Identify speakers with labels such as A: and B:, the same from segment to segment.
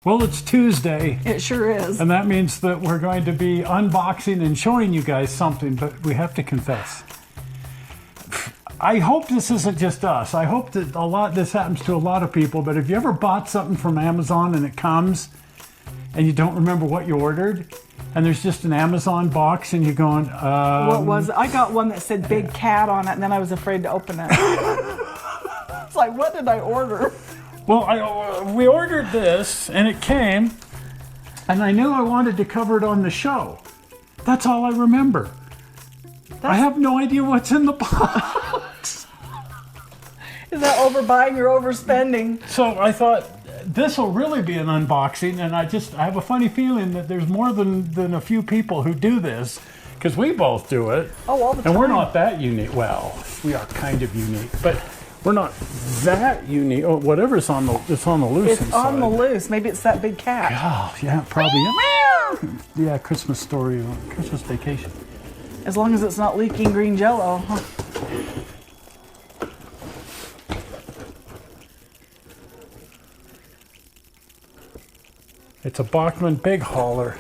A: Well, it's Tuesday.
B: It sure is.
A: And that means that we're going to be unboxing and showing you guys something, but we have to confess. I hope this isn't just us. I hope that this happens to a lot of people, but have you ever bought something from Amazon and it comes and you don't remember what you ordered? And there's just an Amazon box and you're going,
B: What was it? I got one that said Big Cat on it and then I was afraid to open it. It's like, what did I order?
A: Well, we ordered this, and it came, and I knew I wanted to cover it on the show. That's all I remember. I have no idea what's in the box.
B: Is that overbuying or overspending?
A: So I thought, this will really be an unboxing, and I have a funny feeling that there's more than a few people who do this, because we both do it.
B: Oh, all the time.
A: And we're not that unique. Well, we are kind of unique, but we're not that unique. Oh, whatever's on the loose
B: It's
A: inside.
B: on the loose. Maybe it's that big cat.
A: Oh, yeah, probably. Yeah, Christmas story, Christmas vacation.
B: As long as it's not leaking green jello. Huh?
A: It's a Bachmann big hauler.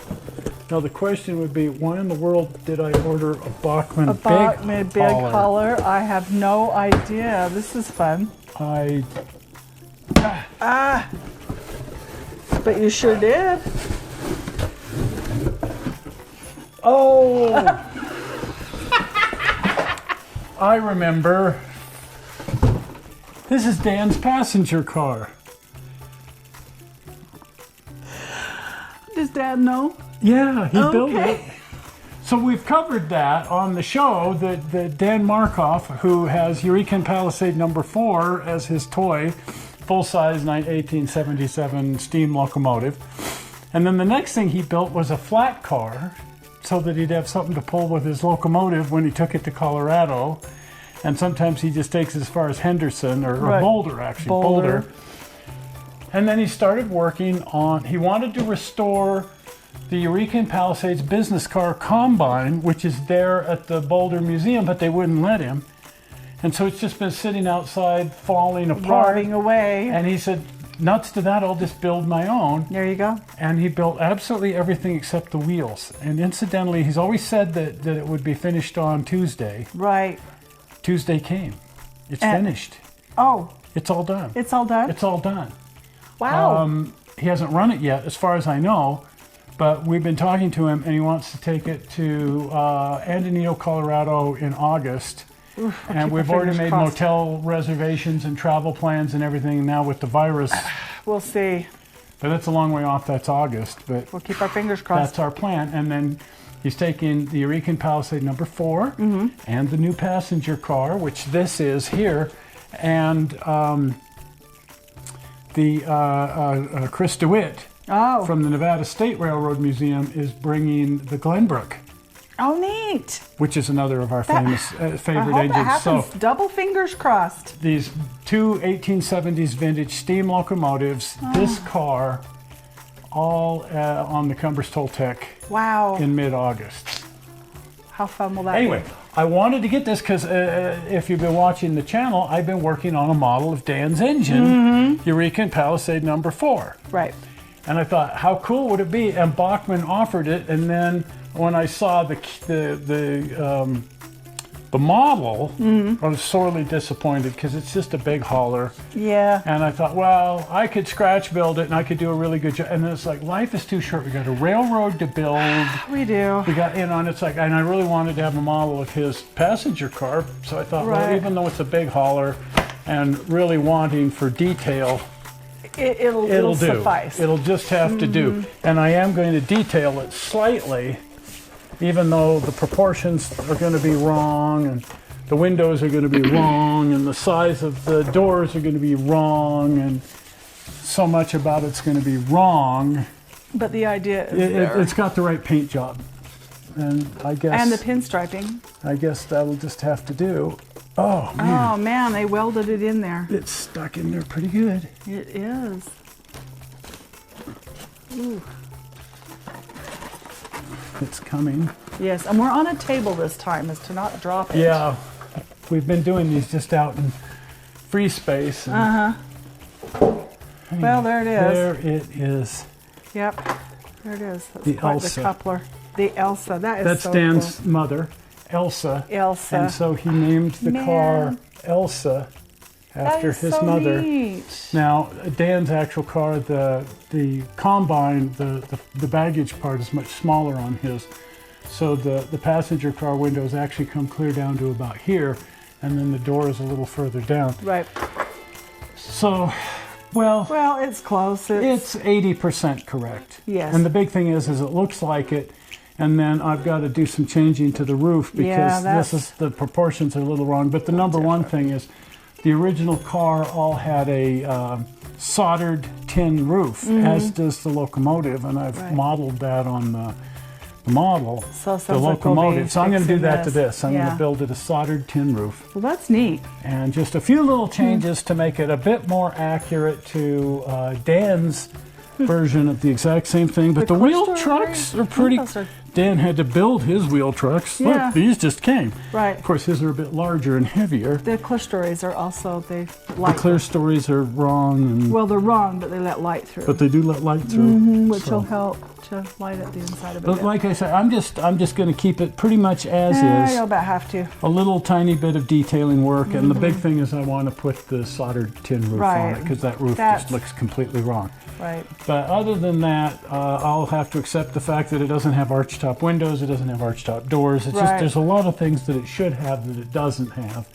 A: Now the question would be, why in the world did I order a Bachmann big hauler?
B: I have no idea. This is fun. But you sure did.
A: Oh! I remember. This is Dan's passenger car.
B: Does Dad know?
A: Yeah, he built it. So we've covered that on the show, that Dan Markoff, who has Eureka and Palisade number 4 as his toy, full-size 1877 steam locomotive. And then the next thing he built was a flat car so that he'd have something to pull with his locomotive when he took it to Colorado. And sometimes he just takes it as far as Henderson or Boulder, actually. Boulder. And then he started working on, he wanted to restore the Eureka and Palisades business car combine, which is there at the Boulder Museum, but they wouldn't let him. And so it's just been sitting outside, falling apart.
B: Rotting away.
A: And he said, nuts to that, I'll just build my own.
B: There you go.
A: And he built absolutely everything except the wheels. And incidentally, he's always said that it would be finished on Tuesday.
B: Right.
A: Tuesday came. It's finished.
B: Oh.
A: It's all done.
B: It's all done?
A: It's all done.
B: Wow.
A: He hasn't run it yet, as far as I know, but we've been talking to him, and he wants to take it to Antonio, Colorado in August.
B: Oof,
A: and we've already made motel reservations and travel plans and everything now with the virus.
B: We'll see.
A: But that's a long way off. That's August. But
B: we'll keep our fingers crossed.
A: That's our plan. And then he's taking the Eureka and Palisade number 4 and the new passenger car, which this is here, and Chris DeWitt from the Nevada State Railroad Museum is bringing the Glenbrook.
B: Oh, neat.
A: Which is another of our famous favorite
B: I hope
A: engines.
B: that happens. So, double fingers crossed.
A: These two 1870s vintage steam locomotives, this car, all on the Cumbers Toltec in mid-August.
B: How fun will that be?
A: Anyway, I wanted to get this because if you've been watching the channel, I've been working on a model of Dan's engine, Eureka and Palisade number 4.
B: Right.
A: And I thought, how cool would it be? And Bachmann offered it, and then when I saw the model, I was sorely disappointed because it's just a big hauler.
B: Yeah.
A: And I thought, well, I could scratch build it and I could do a really good job. And then it's like, life is too short. We got a railroad to build.
B: We do.
A: We got, and it's like, and I really wanted to have a model of his passenger car. So I thought, well, even though it's a big hauler and really wanting for detail, it'll
B: suffice.
A: It'll just have to do. And I am going to detail it slightly, even though the proportions are going to be wrong and the windows are going to be wrong and the size of the doors are going to be wrong and so much about it's going to be wrong.
B: But the idea is
A: it's got the right paint job. And I guess...
B: And the pinstriping.
A: I guess that'll just have to do. Oh, man.
B: Oh, man, they welded it in there.
A: It's stuck in there pretty good.
B: It is. Ooh.
A: It's coming.
B: Yes, and we're on a table this time, as to not drop it.
A: Yeah, we've been doing these just out in free space. And
B: Well, there it is.
A: There it is.
B: Yep. There it is. That's
A: The
B: quite
A: Elsa.
B: the coupler. The Elsa. That is
A: That's
B: so
A: Dan's
B: cool.
A: mother, Elsa.
B: Elsa.
A: And so he named the
B: Man.
A: car Elsa after
B: That is
A: his
B: so
A: mother.
B: neat.
A: Now, Dan's actual car, the combine, the baggage part is much smaller on his. So the passenger car windows actually come clear down to about here, and then the door is a little further down.
B: Right.
A: So, well,
B: It's close.
A: it's 80% correct.
B: Yes.
A: And the big thing is it looks like it, and then I've got to do some changing to the roof because the proportions are a little wrong. But the number one thing is the original car all had a soldered tin roof, as does the locomotive, and I've modeled that on the model,
B: So it
A: the
B: sounds like we'll be
A: locomotive. So I'm going to do
B: fixing
A: that to this. I'm going
B: Yeah.
A: to build it a soldered tin roof.
B: Well, that's neat.
A: And just a few little changes to make it a bit more accurate to Dan's version of the exact same thing. But the wheel
B: closer,
A: trucks
B: right?
A: are pretty.
B: Closer.
A: Dan had to build his wheel trucks.
B: Yeah.
A: Look, these just came.
B: Right.
A: Of course, his are a bit larger and heavier.
B: The clear stories are also, they
A: The
B: light.
A: clear stories are wrong, and,
B: Well, they're wrong, but they let light through.
A: but they do let light through.
B: which
A: so.
B: will help to light up the inside of it.
A: But like I said, I'm just going to keep it pretty much as is.
B: You'll about have to.
A: A little tiny bit of detailing work, and the big thing is I want to put the soldered tin roof on
B: Right.
A: it because that roof
B: That's-
A: just looks completely wrong.
B: Right.
A: But other than that, I'll have to accept the fact that it doesn't have archtop windows, it doesn't have archtop doors. It's just
B: Right.
A: there's a lot of things that it should have that it doesn't have.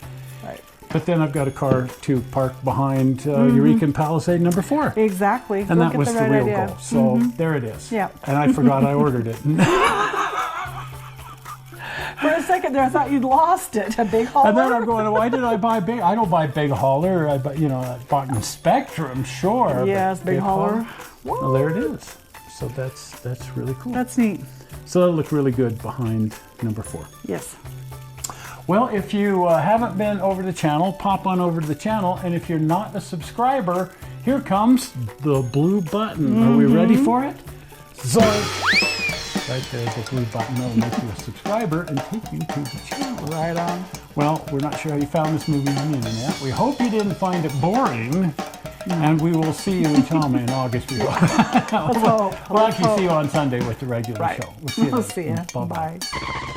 B: Right.
A: But then I've got a car to park behind Eureka and Palisade number 4.
B: Exactly.
A: And
B: Look
A: that
B: at
A: was the
B: right
A: real
B: idea.
A: goal. So there it is.
B: Yeah.
A: And I forgot I ordered it.
B: For a second there, I thought you'd lost it. A big hauler.
A: And then I'm going, why did I buy big? I don't buy big hauler. I buy, Bachmann Spectrum, sure.
B: Yes,
A: but
B: big hauler.
A: Well, there it is. So that's really cool.
B: That's neat.
A: So that'll look really good behind number 4.
B: Yes.
A: Well, if you haven't been over the channel, pop on over to the channel. And if you're not a subscriber, here comes the blue button. Are we ready for it? So, right there's the blue button. That'll make you a subscriber and take you to the channel.
B: Right on.
A: Well, we're not sure how you found this movie on the internet. We hope you didn't find it boring. And we will see you in Chalma in August.
B: Let's hope.
A: We'll
B: Let's
A: actually
B: hope.
A: see you on Sunday with the regular
B: Right.
A: show. We'll see you.
B: We'll
A: then.
B: see you.
A: Bye-bye.
B: Bye.